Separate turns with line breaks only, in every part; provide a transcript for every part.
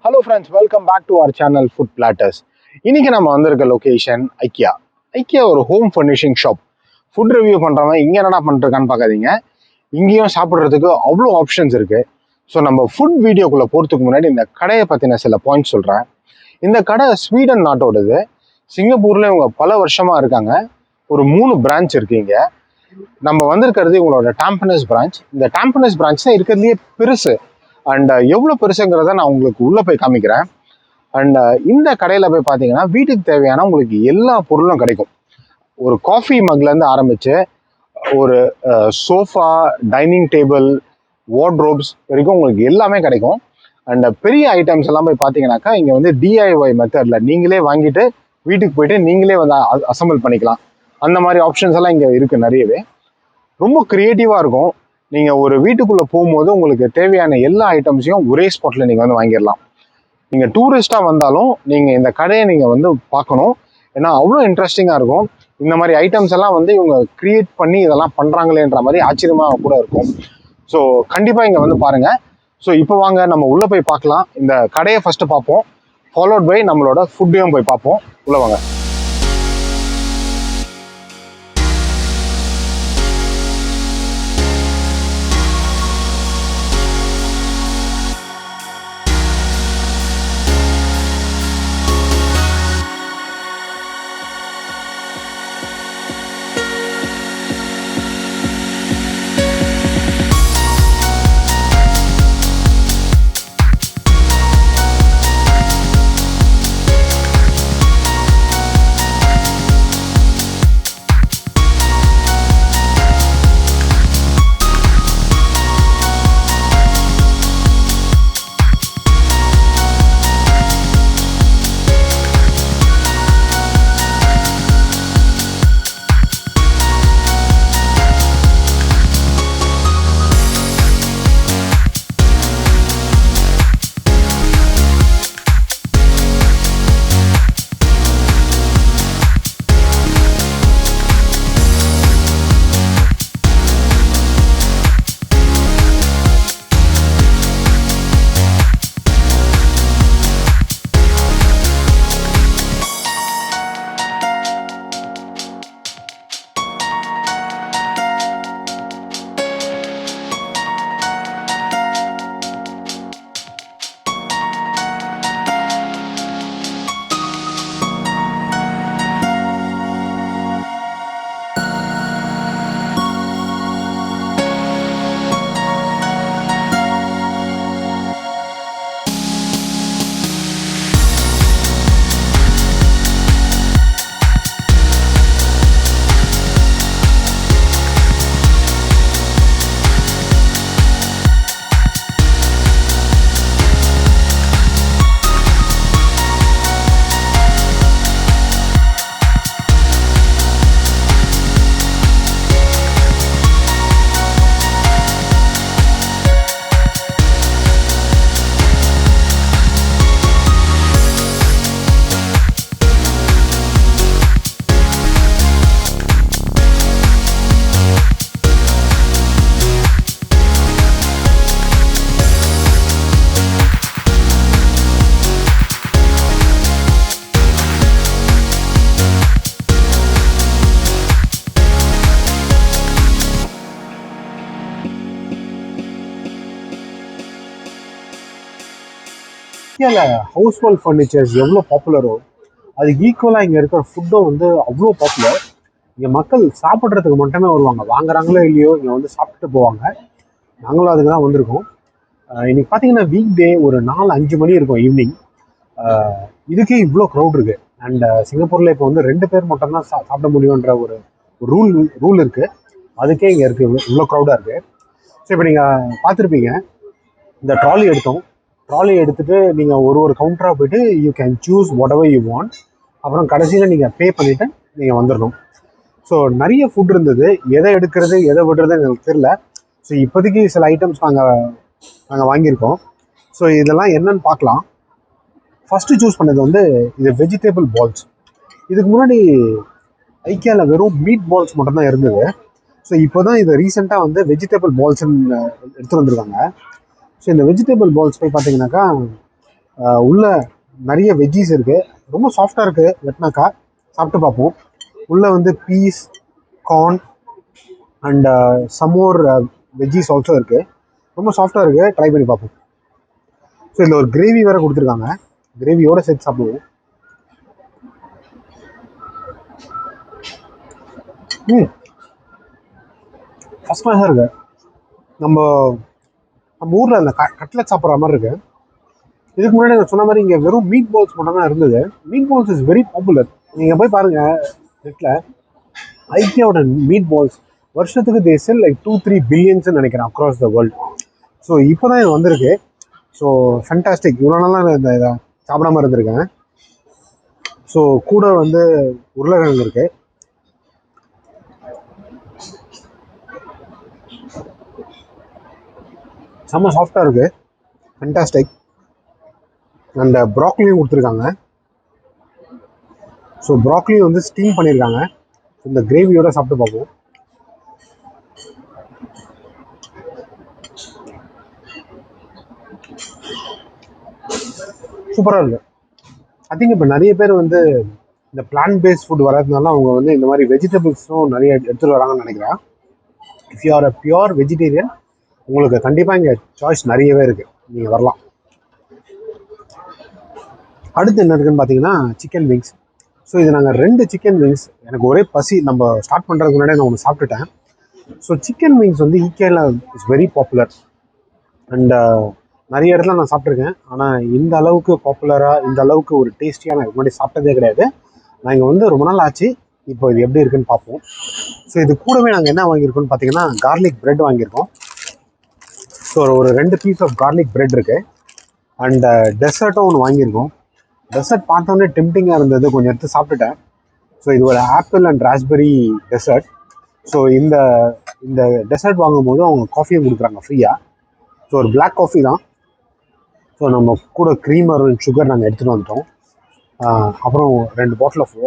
Hello friends, welcome back to our channel Food Platters. இன்னைக்கு நம்ம வந்திருக்க லொகேஷன் ஐக்கியா. ஐக்கியா ஒரு home furnishing shop. Food review பண்றவங்க இங்க என்னடா பண்ணிருக்கான்னு பார்க்காதீங்க. இங்கேயும் சாப்பிட்றதுக்கு அவ்வளோ ஆப்ஷன்ஸ் இருக்கு. ஸோ நம்ம ஃபுட் வீடியோக்குள்ள போறதுக்கு முன்னாடி இந்த கடையை பத்தின சில பாயிண்ட்ஸ் சொல்றேன். இந்த கடை ஸ்வீடன் நாட்டோடது. சிங்கப்பூர்ல இவங்க பல வருஷமா இருக்காங்க. ஒரு 3 பிரான்ச் இருக்கு இங்க. நம்ம வந்திருக்கிறது உங்களோட டாம்பனஸ் பிரான்ச். இந்த டாம்பனஸ் பிரான்ச் தான் இருக்கிறதுலே பெருசு. அண்ட் எவ்வளோ பெருசுங்கிறத நான் உங்களுக்கு உள்ளே போய் காமிக்கிறேன். அண்ட் இந்த கடையில் போய் பார்த்தீங்கன்னா வீட்டுக்கு தேவையான உங்களுக்கு எல்லா பொருளும் கிடைக்கும். ஒரு காஃபி மக்லேருந்து ஆரம்பித்து ஒரு சோஃபா, டைனிங் டேபிள், வார்ட்ரோப்ஸ் வரைக்கும் உங்களுக்கு எல்லாமே கிடைக்கும். அண்ட் பெரிய ஐட்டம்ஸ் எல்லாம் போய் பார்த்தீங்கன்னாக்கா இங்கே வந்து டிஐஒய் மெத்தடில் நீங்களே வாங்கிட்டு வீட்டுக்கு போயிட்டு நீங்களே வந்து அசம்பிள் பண்ணிக்கலாம். அந்த மாதிரி ஆப்ஷன்ஸ் எல்லாம் இங்கே இருக்குது நிறையவே. ரொம்ப க்ரியேட்டிவாக இருக்கும். நீங்கள் ஒரு வீட்டுக்குள்ளே போகும்போது உங்களுக்கு தேவையான எல்லா ஐட்டம்ஸையும் ஒரே ஸ்பாட்டில் நீங்கள் வந்து வாங்கிடலாம். நீங்கள் டூரிஸ்டாக வந்தாலும் நீங்கள் இந்த கடையை நீங்கள் வந்து பார்க்கணும். ஏன்னா அவ்வளோ இன்ட்ரெஸ்டிங்காக இருக்கும். இந்த மாதிரி ஐட்டம்ஸ் எல்லாம் வந்து இவங்க க்ரியேட் பண்ணி இதெல்லாம் பண்ணுறாங்களேன்ற மாதிரி ஆச்சரியமாக கூட இருக்கும். ஸோ கண்டிப்பாக இங்கே வந்து பாருங்கள். ஸோ இப்போ வாங்க நம்ம உள்ளே போய் பார்க்கலாம். இந்த கடையை ஃபஸ்ட்டு பார்ப்போம், ஃபாலோட் பை நம்மளோட ஃபுட்டையும் போய் பார்ப்போம். உள்ளே வாங்க. இந்தியாவில் ஹவுஸ் ஹோல்ட் ஃபர்னிச்சர்ஸ் எவ்வளோ பாப்புலரோ அதுக்கு ஈக்குவலாக இங்கே இருக்கிற ஃபுட்டும் வந்து அவ்வளோ பாப்புலர். இங்கே மக்கள் சாப்பிட்றதுக்கு மட்டுமே வருவாங்க, வாங்குறாங்களோ இல்லையோ இங்கே வந்து சாப்பிட்டுட்டு போவாங்க. நாங்களும் அதுக்கு தான் வந்திருக்கோம். இன்னைக்கு பார்த்தீங்கன்னா வீக் டே ஒரு 4-5 மணி இருக்கும் ஈவினிங். இதுக்கே இவ்வளோ க்ரௌட் இருக்குது. அண்ட் சிங்கப்பூரில் இப்போ வந்து 2 பேர் மட்டும்தான் சாப்பிட முடியுன்ற ஒரு ரூல் இருக்குது. அதுக்கே இங்கே இருக்குது, இவ்வளோ க்ரௌடாக இருக்குது. ஸோ இப்போ நீங்கள் பார்த்துருப்பீங்க, இந்த ட்ராலி எடுத்துகிட்டு நீங்கள் ஒரு கவுண்டராக போயிட்டு you can choose what ever you want. அப்புறம் கடைசியில் நீங்கள் பே பண்ணிவிட்டு நீங்கள் வந்துடணும். ஸோ நிறைய ஃபுட் இருந்தது, எதை எடுக்கிறது எதை விடுறதுன்னு எனக்கு தெரியல. ஸோ இப்போதைக்கு சில ஐட்டம்ஸ் நாங்கள் வாங்கியிருக்கோம். ஸோ இதெல்லாம் என்னன்னு பார்க்கலாம். ஃபஸ்ட்டு சூஸ் பண்ணது வந்து இது வெஜிடபிள் பால்ஸ். இதுக்கு முன்னாடி ஐக்கியாவில் வெறும் மீட் பால்ஸ் மட்டும்தான் இருந்தது. ஸோ இப்போ தான் இதை ரீசெண்டாக வந்து வெஜிடபிள் பால்ஸ்ன்னு எடுத்துகிட்டு வந்திருக்காங்க. ஸோ இந்த வெஜிடபிள் பால்ஸ் போய் பார்த்தீங்கன்னாக்கா உள்ள நிறைய வெஜ்ஜீஸ் இருக்குது, ரொம்ப சாஃப்டாக இருக்குது. வெட்டினாக்கா சாப்பிட்டு பார்ப்போம். உள்ளே வந்து peas, corn and some more veggies also இருக்குது. ரொம்ப சாஃப்டாக இருக்குது, ட்ரை பண்ணி பார்ப்போம். ஸோ இதில் ஒரு கிரேவி வேறு கொடுத்துருக்காங்க, கிரேவியோடு சேர்த்து சாப்பிடுவோம். ஃபஸ்ட் கிளாஸாக இருக்குது. நம்ம ஊரில் அந்த கட்லெட் சாப்பிட்ற மாதிரி இருக்குது. இதுக்கு முன்னாடி நான் சொன்ன மாதிரி இங்கே வெறும் மீட் பால்ஸ் மட்டும் தான் இருந்தது. Meat balls is very popular. நீங்கள் போய் பாருங்கள் நெட்டில், ஐக்கியாவோட மீட் பால்ஸ் வருஷத்துக்கு தே செல் லைக் 2-3 பில்லியன்ஸ்ன்னு நினைக்கிறேன் அக்ராஸ் த வேர்ல்டு. ஸோ இப்போ தான் இது வந்திருக்கு. So fantastic. இவ்வளோ நாளாக இந்த இதை சாப்பிடாம இருந்திருக்கேன். ஸோ கூட வந்து உருளைக்கிழங்கு இருக்குது. செம்ம சாஃப்டாக இருக்குது, ஃபண்டாஸ்டிக். அண்ட் ப்ராக்லியும் கொடுத்துருக்காங்க. ஸோ ப்ராக்லியும் வந்து ஸ்டீம் பண்ணியிருக்காங்க. இந்த கிரேவியோட சாப்பிட்டு பார்ப்போம். சூப்பராக இருக்குது. ஐ திங்க் இப்போ நிறைய பேர் வந்து இந்த பிளான்ட் பேஸ்ட் ஃபுட் வர்றதுனால அவங்க வந்து இந்த மாதிரி வெஜிடபிள்ஸும் நிறைய எடுத்துகிட்டு வராங்கன்னு நினைக்கிறேன். If you are a pure vegetarian, உங்களுக்கு கண்டிப்பாக இங்கே சாய்ஸ் நிறையவே இருக்குது, நீங்கள் வரலாம். அடுத்து என்ன இருக்குன்னு பார்த்தீங்கன்னா சிக்கன் விங்ஸ். ஸோ இது நாங்கள் 2 சிக்கன் விங்ஸ், எனக்கு ஒரே பசி, நம்ம ஸ்டார்ட் பண்ணுறதுக்கு முன்னாடியே நான் ஒன்று சாப்பிட்டுட்டேன். ஸோ சிக்கன் விங்ஸ் வந்து ஈகேல இஸ் வெரி பாப்புலர். அண்ட் நிறைய இடத்துல நான் சாப்பிட்ருக்கேன். ஆனால் இந்த அளவுக்கு பாப்புலராக, இந்த அளவுக்கு ஒரு டேஸ்டியாக நான் முன்னாடி சாப்பிட்டதே கிடையாது. நான் இங்கே வந்து ரொம்ப நாள் ஆச்சு. இப்போ இது எப்படி இருக்குன்னு பார்ப்போம். ஸோ இது கூடவே நாங்கள் என்ன வாங்கியிருக்கோம்னு பார்த்தீங்கன்னா கார்லிக் பிரெட் வாங்கியிருக்கோம். ஸோ ஒரு 2 பீஸ் ஆஃப் கார்லிக் பிரெட் இருக்குது. அண்ட் டெசர்ட்டும் ஒன்று வாங்கியிருக்கோம். டெசர்ட் பார்த்தோன்னே டெம்டிங்காக இருந்தது, கொஞ்சம் எடுத்து சாப்பிட்டுட்டேன். ஸோ இது ஒரு apple and raspberry dessert. So இந்த டெசர்ட் வாங்கும்போது அவங்க காஃபியும் கொடுக்குறாங்க ஃப்ரீயாக. ஸோ ஒரு பிளாக் காஃபி தான். ஸோ நம்ம கூட க்ரீமர் அண்ட் சுகர் நாங்கள் எடுத்துகிட்டு வந்துட்டோம். அப்புறம் 2 பாட்டில் ஆஃப்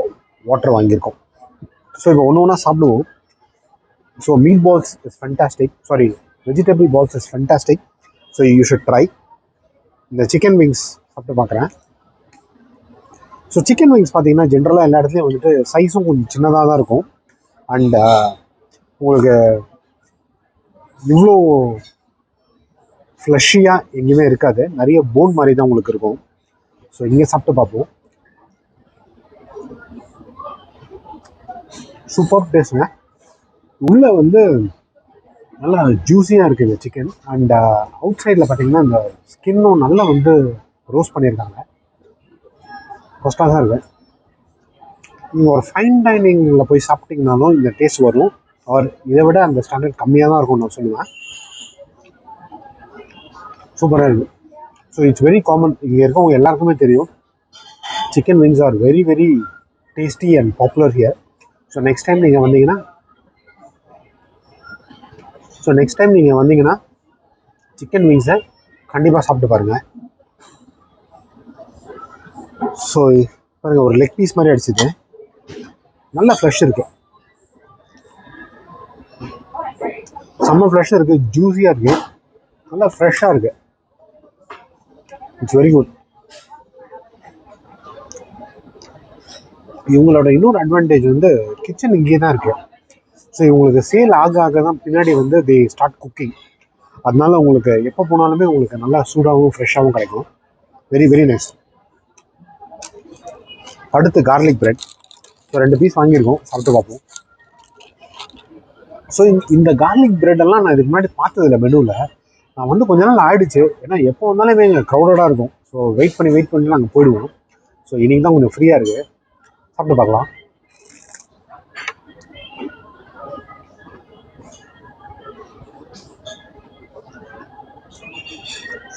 வாட்டர் வாங்கியிருக்கோம். ஸோ இப்போ ஒன்று ஒன்றா சாப்பிடுவோம். So meat balls is fantastic, sorry vegetable balls is fantastic. So you should try. இந்த சிக்கன் விங்ஸ் சாப்பிட்டு பார்க்குறேன். ஸோ சிக்கன் விங்ஸ் பார்த்தீங்கன்னா ஜென்ரலாக எல்லா இடத்துலையும் வந்துட்டு சைஸும் கொஞ்சம் சின்னதாக தான் இருக்கும். அண்ட் உங்களுக்கு இவ்வளோ ஃப்ளஷியாக எங்கேயுமே இருக்காது, நிறைய போன் மாதிரி தான் உங்களுக்கு இருக்கும். ஸோ இங்கே சாப்பிட்டு பார்ப்போம். சூப்பர் டேஸ்ட்டுங்க. உள்ளே வந்து நல்லா ஜூஸியாக இருக்குது இந்த சிக்கன். அண்ட் அவுட் சைடில் பார்த்தீங்கன்னா இந்த ஸ்கின்னும் நல்லா வந்து ரோஸ்ட் பண்ணியிருக்காங்க. ஃபஸ்ட்டாக தான் இருக்குது. நீங்கள் ஒரு ஃபைன் டைனிங்கில் போய் சாப்பிட்டிங்கனாலும் இந்த டேஸ்ட் வரும். அவர் இதை விட அந்த ஸ்டாண்டர்ட் கம்மியாக தான் இருக்கும்னு நான் சொல்லுவேன். சூப்பராக இருக்குது. ஸோ இட்ஸ் வெரி காமன், இங்கே இருக்கவங்க எல்லாருக்குமே தெரியும் chicken wings are very very tasty and popular here. So next time நீங்கள் வந்தீங்கன்னா சிக்கன் விங்ஸை கண்டிப்பாக சாப்பிட்டு பாருங்கள். ஸோ பாருங்கள், ஒரு லெக் பீஸ் மாதிரி அடிச்சுது, நல்ல ஃப்ரெஷ் இருக்குது, செம்ம ஃப்ரெஷ்ஷாக இருக்குது, ஜூஸியாக இருக்குது, நல்லா ஃப்ரெஷ்ஷாக இருக்குது. It's very good. இவங்களோட இன்னொரு அட்வான்டேஜ் வந்து கிச்சன் இங்கே தான் இருக்குது. ஸோ இவங்களுக்கு சேல் ஆக தான் பின்னாடி வந்து தி ஸ்டார்ட் குக்கிங். அதனால உங்களுக்கு எப்போ போனாலுமே உங்களுக்கு நல்லா சூடாகவும் ஃப்ரெஷ்ஷாகவும் கிடைக்கும். Very very nice. அடுத்து கார்லிக் பிரெட். ஸோ 2 பீஸ் வாங்கியிருக்கோம், சாப்பிட்டு பார்ப்போம். ஸோ இந்த கார்லிக் பிரெட்டெல்லாம் நான் இதுக்கு முன்னாடி பார்த்ததில்ல மெனுவில். நான் வந்து கொஞ்ச நாள் ஆகிடுச்சு, ஏன்னா எப்போ வந்தாலுமே எங்கள் க்ரௌடடாக இருக்கும். ஸோ வெயிட் பண்ணி நாங்கள் போயிடுவோம். ஸோ இன்றைக்கி தான் கொஞ்சம் ஃப்ரீயாக இருக்குது, சாப்பிட்டு பார்க்கலாம்.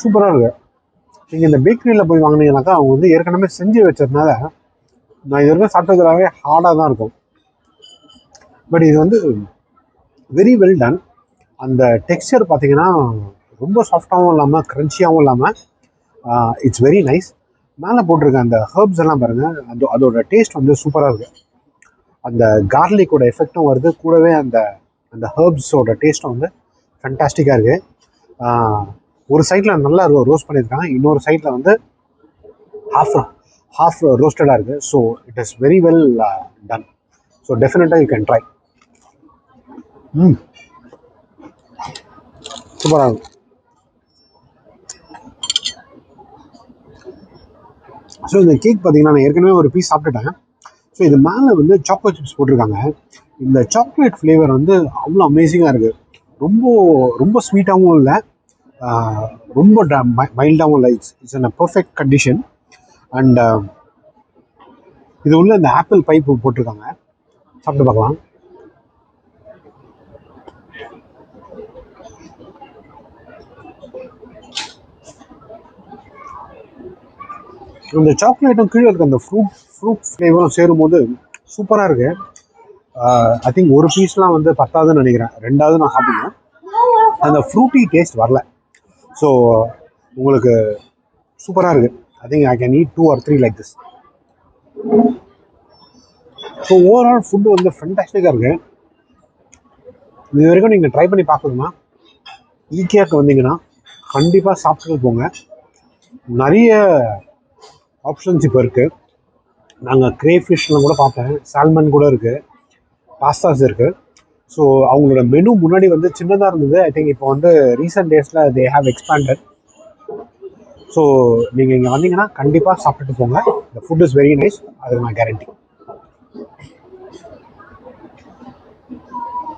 சூப்பராக இருக்குது. நீங்கள் இந்த பேக்கரியில் போய் வாங்கினீங்கன்னாக்கா அவங்க வந்து ஏற்கனவே செஞ்சு வச்சதுனால நான் இது வரைக்கும் சாப்பிட்டதுலாவே ஹார்டாக தான் இருக்கும். பட் இது வந்து வெரி வெல் டன். அந்த டெக்ஸ்சர் பார்த்தீங்கன்னா ரொம்ப சாஃப்டாகவும் இல்லாமல் க்ரன்ச்சியாகவும் இல்லாமல் இட்ஸ் வெரி நைஸ். மேலே போட்டிருக்க அந்த ஹர்ப்ஸ் எல்லாம் பாருங்கள், அதோட டேஸ்ட் வந்து சூப்பராக இருக்குது. அந்த கார்லிக்கோட எஃபெக்டும் வருது, கூடவே அந்த ஹர்ப்ஸோட டேஸ்ட்டும் வந்து ஃபண்டாஸ்டிக்காக இருக்குது. ஒரு சைடில் நல்லா ரோஸ்ட் பண்ணியிருக்காங்க, இன்னொரு சைடில் வந்து
half roasted-ஆ இருக்குது. So it is very well done. So டெஃபினட்டாக யூ கேன் ட்ரை. சூப்பராக இருக்கும். ஸோ இந்த கேக் பார்த்தீங்கன்னா நான் ஏற்கனவே ஒரு பீஸ் சாப்பிட்டுட்டேன். ஸோ இது மேலே வந்து சாக்லேட் சிப்ஸ் போட்டிருக்காங்க. இந்த சாக்லேட் ஃப்ளேவர் வந்து அவ்வளோ அமேசிங்காக இருக்குது. ரொம்ப ரொம்ப ஸ்வீட்டாகவும் இல்லை, ரொம்ப மைல்டாகவும் இல்லை. It's in a perfect condition. And இது உள்ள இந்த ஆப்பிள் பைப்பு போட்டிருக்காங்க. சாப்பிட்டு பார்க்கலாம். இந்த சாக்லேட்டும் கீழே இருக்க அந்த ஃப்ரூட் ஃப்ளேவரும் சேரும்போது சூப்பராக இருக்குது. ஐ திங்க் ஒரு பீஸ்லாம் வந்து பத்தாதுன்னு நினைக்கிறேன். ரெண்டாவது நான் சாப்பிடுவேன். அந்த ஃப்ரூட்டி டேஸ்ட் வரல. ஸோ உங்களுக்கு சூப்பராக இருக்குது. I think I can eat 2 or 3 like this. So overall food வந்து ஃபென்டாஸ்டிக்காக இருக்குது. இது வரைக்கும் நீங்கள் ட்ரை பண்ணி பார்க்கணுன்னா ஈக்கியாவுக்கு வந்தீங்கன்னா கண்டிப்பாக சாப்பிட்டு போங்க. நிறைய ஆப்ஷன்ஸ் இப்போ இருக்குது. நாங்கள் கிரேஃபிஷ்லாம் கூட பார்த்தேன், சால்மன் கூட இருக்குது, பாஸ்தாஸ் இருக்குது. ஸோ அவங்களோட மெனு முன்னாடி வந்து சின்னதாக இருந்தது. ஐ திங்க் இப்போ வந்து ரீசெண்ட் டேஸில் தே ஹேவ் எக்ஸ்பேண்டட். ஸோ நீங்கள் இங்கே வந்தீங்கன்னா கண்டிப்பாக சாப்பிட்டுட்டு போங்க. The food is very nice, அது நான் கேரண்டி.